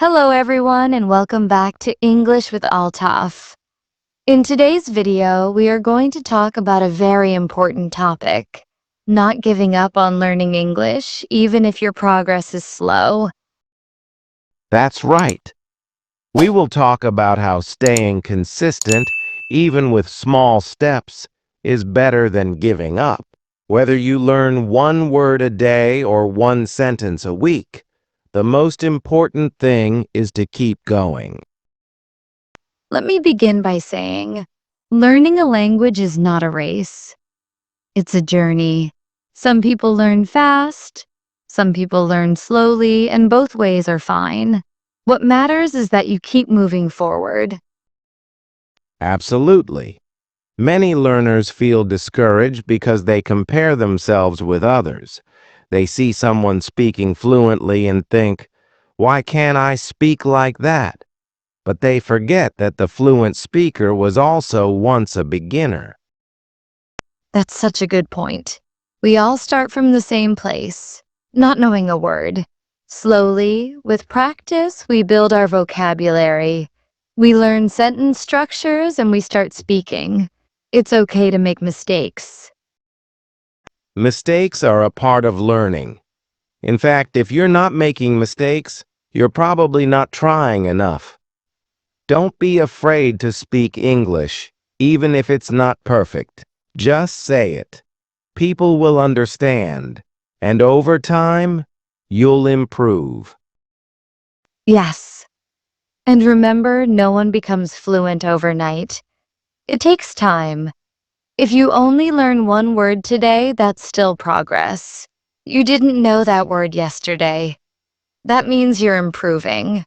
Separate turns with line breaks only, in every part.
Hello everyone and welcome back to English with Altaf. In today's video, we are going to talk about a very important topic, not giving up on learning English even if your progress is slow.
That's right. We will talk about how staying consistent, even with small steps, is better than giving up. Whether you learn one word a day or one sentence a week, the most important thing is to keep going.
Let me begin by saying, learning a language is not a race. It's a journey. Some people learn fast, some people learn slowly, and both ways are fine. What matters is that you keep moving forward.
Absolutely. Many learners feel discouraged because they compare themselves with others. They see someone speaking fluently and think, "Why can't I speak like that?" But they forget that the fluent speaker was also once a beginner.
That's such a good point. We all start from the same place, not knowing a word. Slowly, with practice, we build our vocabulary. We learn sentence structures and we start speaking. It's okay to make mistakes.
Mistakes are a part of learning. In fact, if you're not making mistakes, you're probably not trying enough. Don't be afraid to speak English, even if it's not perfect. Just say it. People will understand, and over time, you'll improve.
Yes. And remember, no one becomes fluent overnight. It takes time. If you only learn one word today, that's still progress. You didn't know that word yesterday. That means you're improving.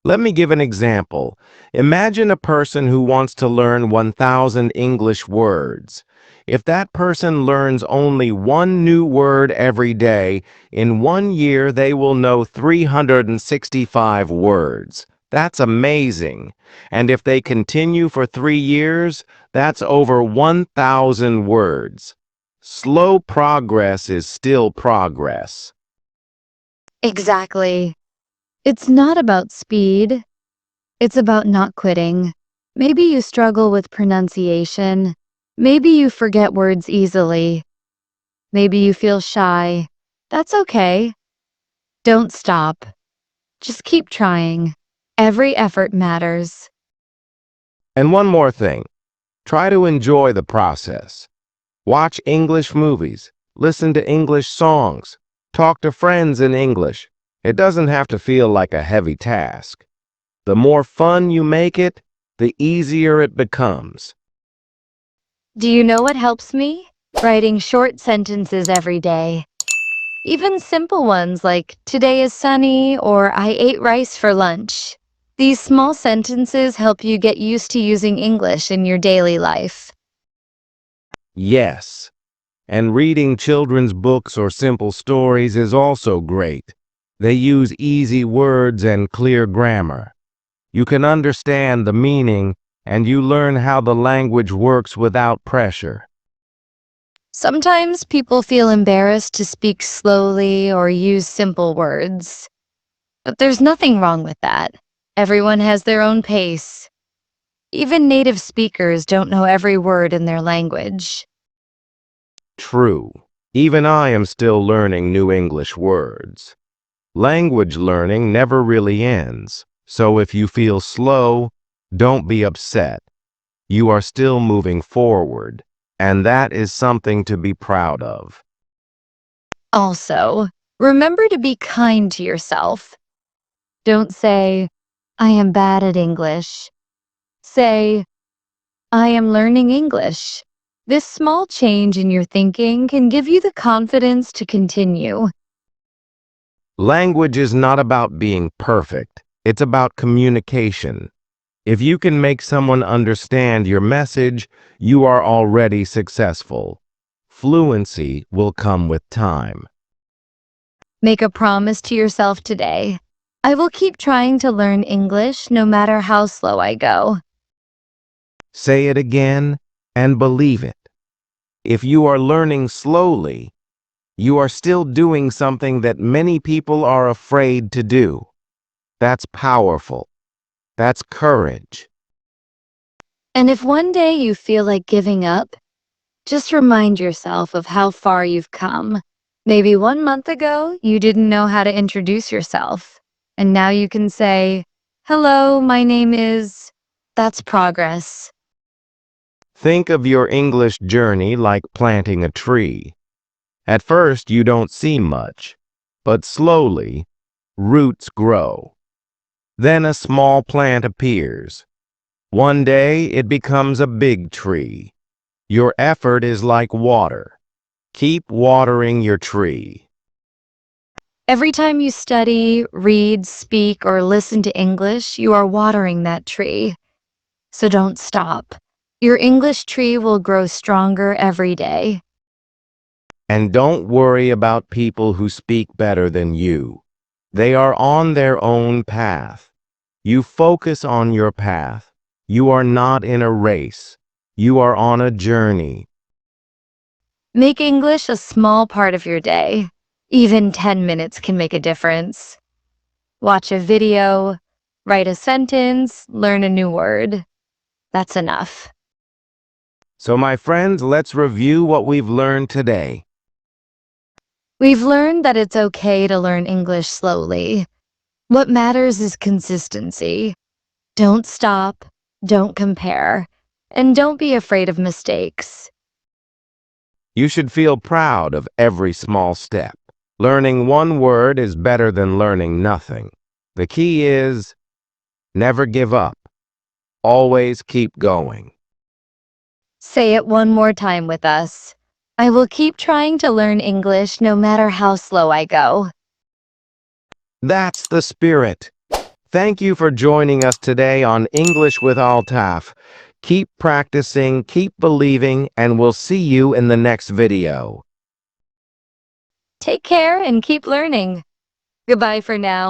Let me give an example. Imagine a person who wants to learn 1,000 English words. If that person learns only one new word every day, in 1 year they will know 365 words. That's amazing. And if they continue for 3 years, that's over 1,000 words. Slow progress is still progress.
Exactly. It's not about speed. It's about not quitting. Maybe you struggle with pronunciation. Maybe you forget words easily. Maybe you feel shy. That's okay. Don't stop. Just keep trying. Every effort matters.
And one more thing. Try to enjoy the process. Watch English movies, listen to English songs, talk to friends in English. It doesn't have to feel like a heavy task. The more fun you make it, the easier it becomes.
Do you know what helps me? Writing short sentences every day. Even simple ones like, today is sunny, or I ate rice for lunch. These small sentences help you get used to using English in your daily life.
Yes, and reading children's books or simple stories is also great. They use easy words and clear grammar. You can understand the meaning, and you learn how the language works without pressure.
Sometimes people feel embarrassed to speak slowly or use simple words. But there's nothing wrong with that. Everyone has their own pace. Even native speakers don't know every word in their language.
True. Even I am still learning new English words. Language learning never really ends, so if you feel slow, don't be upset. You are still moving forward, and that is something to be proud of.
Also, remember to be kind to yourself. Don't say, I am bad at English. Say, I am learning English. This small change in your thinking can give you the confidence to continue.
Language is not about being perfect, it's about communication. If you can make someone understand your message, you are already successful. Fluency will come with time.
Make a promise to yourself today. I will keep trying to learn English no matter how slow I go.
Say it again and believe it. If you are learning slowly, you are still doing something that many people are afraid to do. That's powerful. That's courage.
And if one day you feel like giving up, just remind yourself of how far you've come. Maybe 1 month ago, you didn't know how to introduce yourself. And now you can say, "Hello, my name is..." That's progress.
Think of your English journey like planting a tree. At first, you don't see much, but slowly, roots grow. Then a small plant appears. One day, it becomes a big tree. Your effort is like water. Keep watering your tree.
Every time you study, read, speak, or listen to English, you are watering that tree. So don't stop. Your English tree will grow stronger every day.
And don't worry about people who speak better than you. They are on their own path. You focus on your path. You are not in a race. You are on a journey.
Make English a small part of your day. Even 10 minutes can make a difference. Watch a video, write a sentence, learn a new word. That's enough.
So, my friends, let's review what we've learned today.
We've learned that it's okay to learn English slowly. What matters is consistency. Don't stop, don't compare, and don't be afraid of mistakes.
You should feel proud of every small step. Learning one word is better than learning nothing. The key is never give up. Always keep going.
Say it one more time with us. I will keep trying to learn English no matter how slow I go.
That's the spirit. Thank you for joining us today on English with Altaf. Keep practicing, keep believing, and we'll see you in the next video.
Take care and keep learning. Goodbye for now.